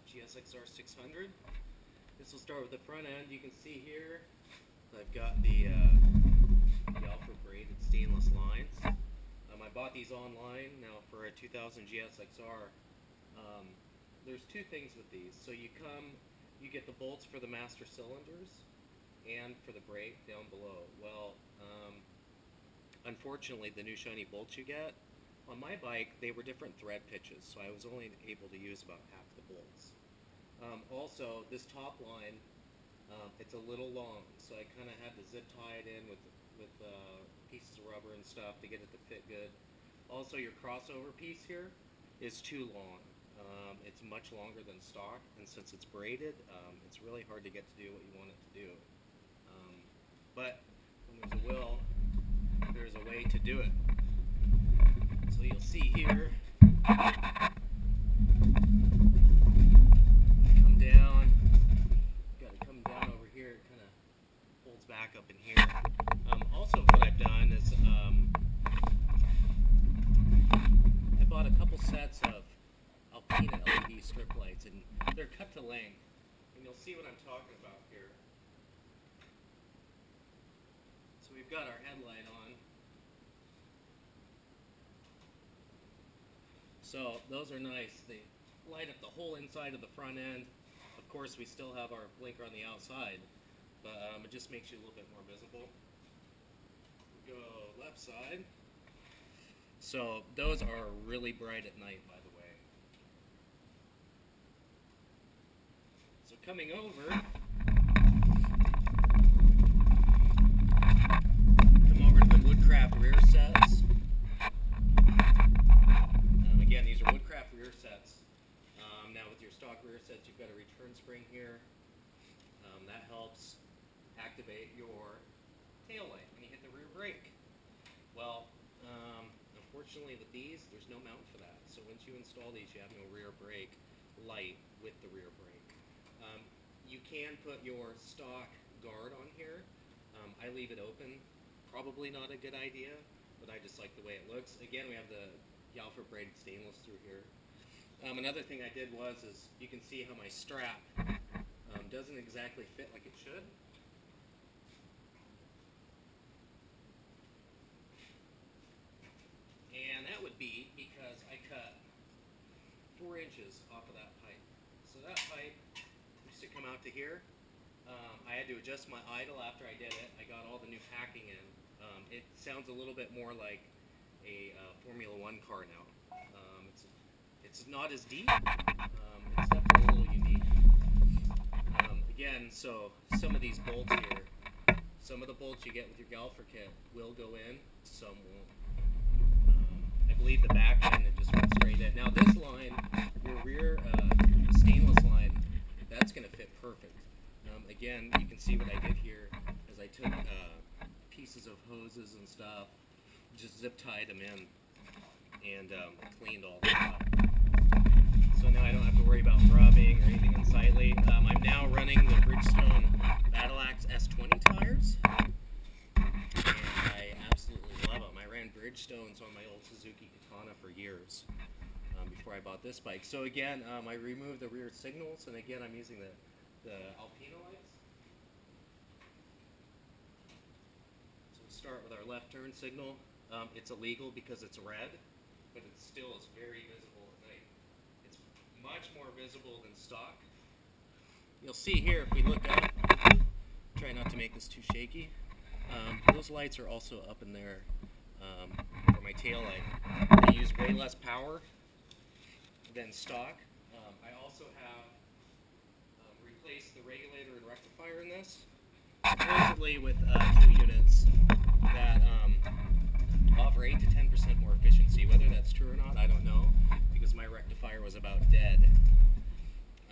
GSXR600. This will start with the front end. You can see here I've got the alpha braided stainless lines. I bought these online now for a 2000 GSXR. There's two things with these. So you get the bolts for the master cylinders and for the brake down below. Well, unfortunately, the new shiny bolts you get, on my bike, they were different thread pitches, so I was only able to use about half the bolts. Also, this top line, it's a little long, so I kind of had to zip tie it in with pieces of rubber and stuff to get it to fit good. Also, your crossover piece here is too long. It's much longer than stock, and since it's braided, it's really hard to get to do what you want it to do. But when there's a will, there's a way to do it. So you'll see here, come down, got to come down over here, it kind of holds back up in here. Also what I've done is I bought a couple sets of alpine LED strip lights, and they're cut to length, and you'll see what I'm talking about here. So we've got our headlight on. So those are nice. They light up the whole inside of the front end. Of course, we still have our blinker on the outside, but it just makes you a little bit more visible. We go left side. So those are really bright at night, by the way. So coming over, come over to the Woodcraft rear sets. Again, these are Woodcraft rear sets. Now with your stock rear sets, you've got a return spring here. That helps activate your tail light when you hit the rear brake. Well, unfortunately with these, there's no mount for that. So once you install these, you have no rear brake light with the rear brake. You can put your stock guard on here. I leave it open. Probably not a good idea, but I just like the way it looks. Again, we have the alpha braided stainless through here. Another thing I did is you can see how my strap doesn't exactly fit like it should. And that would be because I cut 4 inches off of that pipe. So that pipe used to come out to here. I had to adjust my idle after I did it. I got all the new packing in. It sounds a little bit more like a Formula 1 car now. It's not as deep. It's definitely a little unique. Again, so some of these bolts here, some of the bolts you get with your Galfer kit will go in, some won't. I believe the back end, it just went straight in. Now this line, your rear stainless line, that's going to fit perfect. Again, you can see what I did here is I took pieces of hoses and stuff, just zip tied them in, and cleaned all that up. So now I don't have to worry about rubbing or anything unsightly. I'm now running the Bridgestone Battle Axe S20 tires, and I absolutely love them. I ran Bridgestones on my old Suzuki Katana for years before I bought this bike. So again, I removed the rear signals, and again I'm using the Alpina lights. So we'll start with our left turn signal. It's illegal because it's red, but it still is very visible at night. It's much more visible than stock. You'll see here, if we look up, try not to make this too shaky, those lights are also up in there for my tail light. They use way less power than stock. I also have replaced the regulator and rectifier in this, supposedly with 2 units that offer 8 to 10% more efficiency. Whether that's true or not, I don't know, because my rectifier was about dead.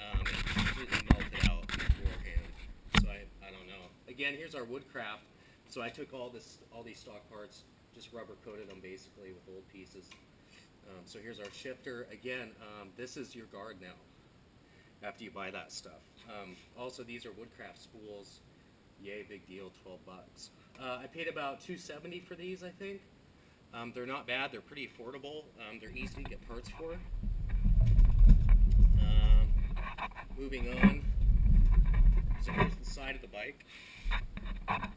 It completely melted out beforehand, so I don't know. Again, here's our Woodcraft. So I took all these stock parts, just rubber coated them basically with old pieces. So here's our shifter. Again, this is your guard now after you buy that stuff. Also, these are Woodcraft spools. Yay, big deal, 12 bucks. I paid about $270 for these, I think. They're not bad, they're pretty affordable. They're easy to get parts for. Moving on, so here's the side of the bike. That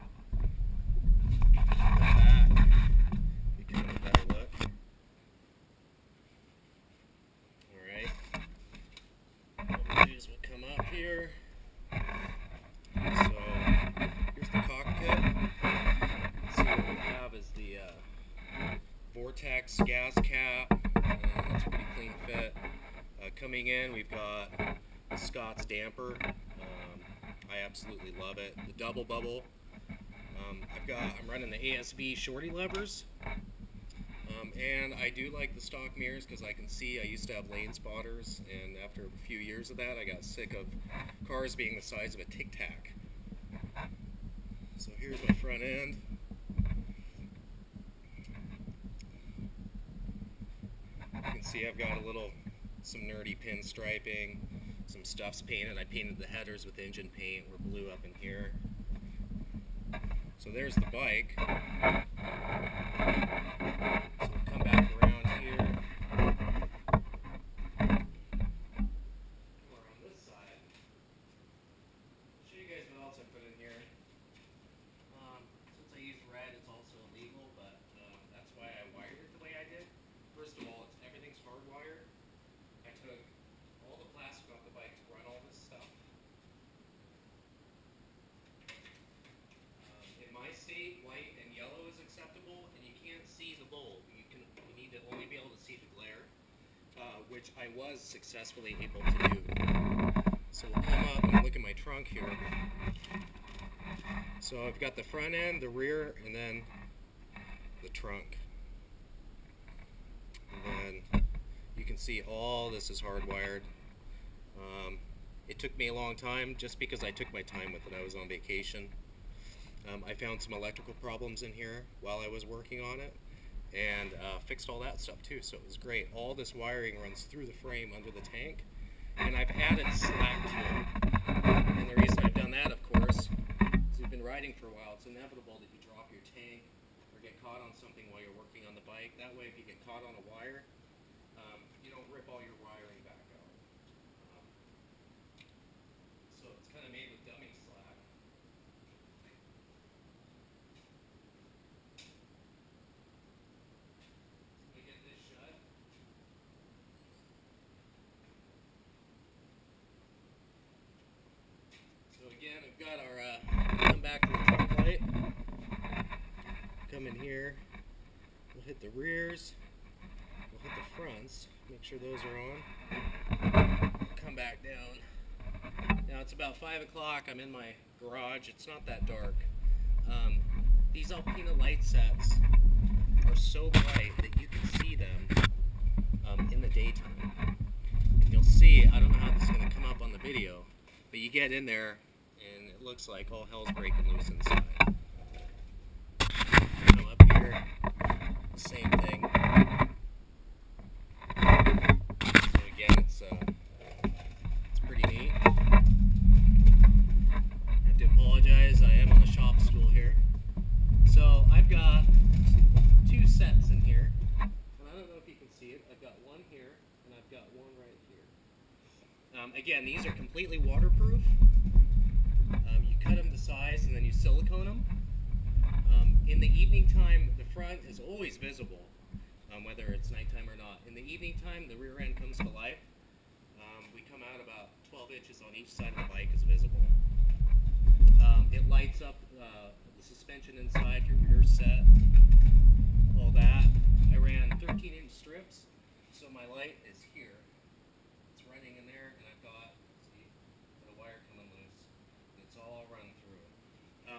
become a better look. Alright, what we'll do is we'll come up here. So here's the cockpit. So what we have is the Vortex gas cap. That's a pretty clean fit. Coming in, we've got the Scott's damper. I absolutely love it. The double bubble. I'm running the ASV shorty levers. And I do like the stock mirrors because I can see. I used to have lane spotters, and after a few years of that, I got sick of cars being the size of a Tic Tac. So here's my front end. You can see I've got some nerdy pinstriping, some stuff's painted. I painted the headers with engine paint. We're blue up in here. So there's the bike. So we'll come back around here. Or on this side. I'll show you guys what else I put in here. Since I use red, it's also illegal, but that's why I wired it the way I did. First of all, everything's hardwired. I took all the plastic off the bike to run all this stuff. In my state, white and yellow is acceptable, and you can't see the bulb. You need to only be able to see the glare, which I was successfully able to do. So we'll come up and look at my trunk here. So I've got the front end, the rear, and then the trunk. And then you can see all this is hardwired. It took me a long time just because I took my time with it. I was on vacation. I found some electrical problems in here while I was working on it, and fixed all that stuff too, so it was great. All this wiring runs through the frame under the tank, and I've added slack to it. And the reason I've done that, of course, is you've been riding for a while. It's inevitable that you drop your tank or get caught on something while you're working on the bike. That way, if you get caught on a wire, you don't rip all your wiring back out. So it's kind of made with dummy slack. We get this shut. So again, we've got our come back to the front light. Come in here. We'll hit the rears. We'll hit the fronts. Make sure those are on. Come back down. Now it's about 5 o'clock. I'm in my garage. It's not that dark. These Alpina light sets are so bright that you can see them in the daytime. And you'll see, I don't know how this is going to come up on the video, but you get in there and it looks like all hell's breaking loose inside. Come up here, same thing. So again, it's pretty neat. I have to apologize, I am on the shop stool here. So I've got two sets in here, and I don't know if you can see it. I've got one here, and I've got one right here. Again, these are completely waterproof. You cut them to size, and then you silicone them. In the evening time, the front is always visible, whether it's nighttime or not. In the evening time, the rear end comes to life. We come out about 12 inches on each side of the bike is visible. It lights up the suspension inside, your rear set, all that. I ran 13-inch strips, so my light is here. It's running in there, and I've got, see, the wire coming loose. It's all run through.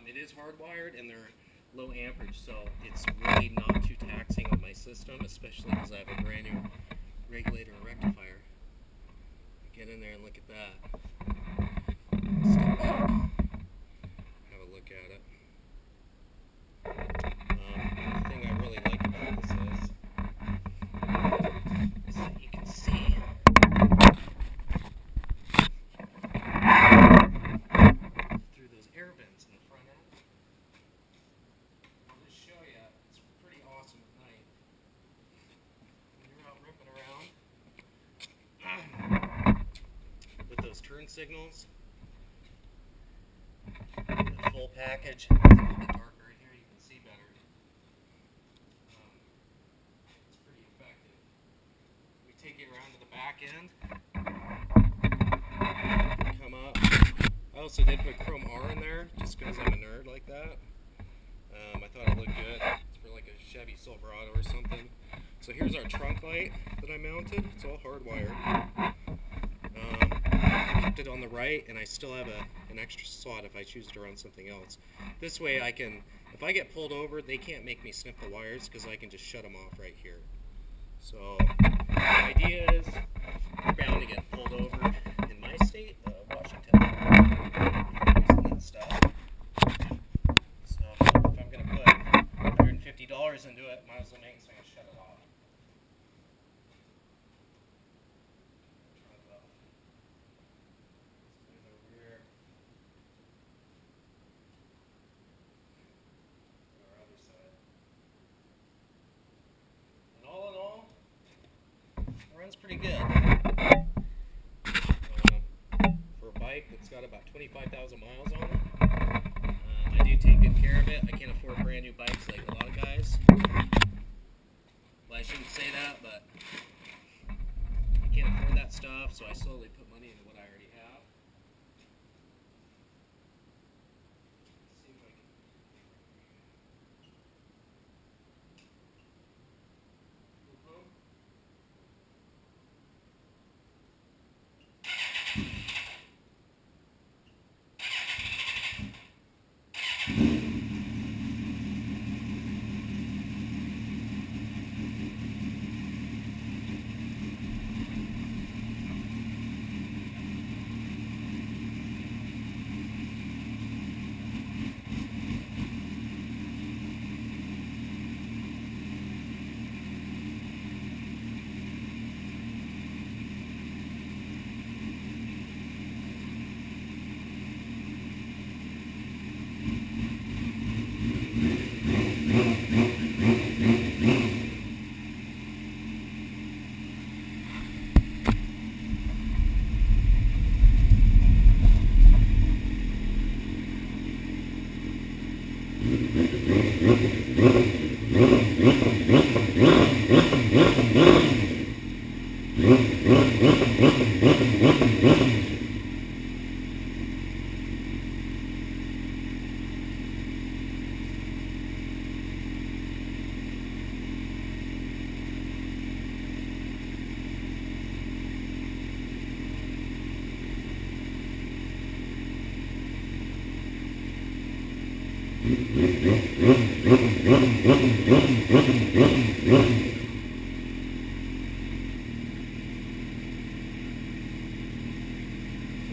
It is hardwired, and they're low amperage, so it's really not too taxing on my system, especially because I have a brand new regulator and rectifier. Get in there and look at that. Step back, have a look at it. The thing I really like about this is that you can see through those air vents in the front end. I'll just show you, it's pretty awesome at night. When you're out ripping around with those turn signals. The full package. It's a little bit darker right here, you can see better. It's pretty effective. We take it around to the back end. Come up. I also did put chrome R in there, just because I'm a nerd like that. I thought it looked good. It's for like a Chevy Silverado or something. So here's our trunk light that I mounted. It's all hardwired. I kept it on the right, and I still have an extra slot if I choose to run something else. This way I can, if I get pulled over, they can't make me snip the wires because I can just shut them off right here. So the idea is we're bound to get pulled over in my state, Washington, using that stuff. So if I'm going to put $150 into it, might as well make it so I can shut it off. Runs pretty good. For a bike that's got about 25,000 miles on it. I do take good care of it. I can't afford brand new bikes like a lot of guys. Well, I shouldn't say that, but I can't afford that stuff, so I slowly put money into what I already have. Let's see if I can.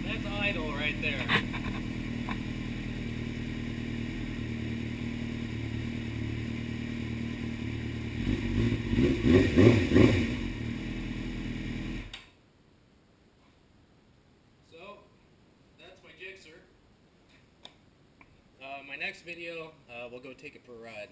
That's idle right there. So, that's my jigsaw. My next video, we'll go take it for a ride.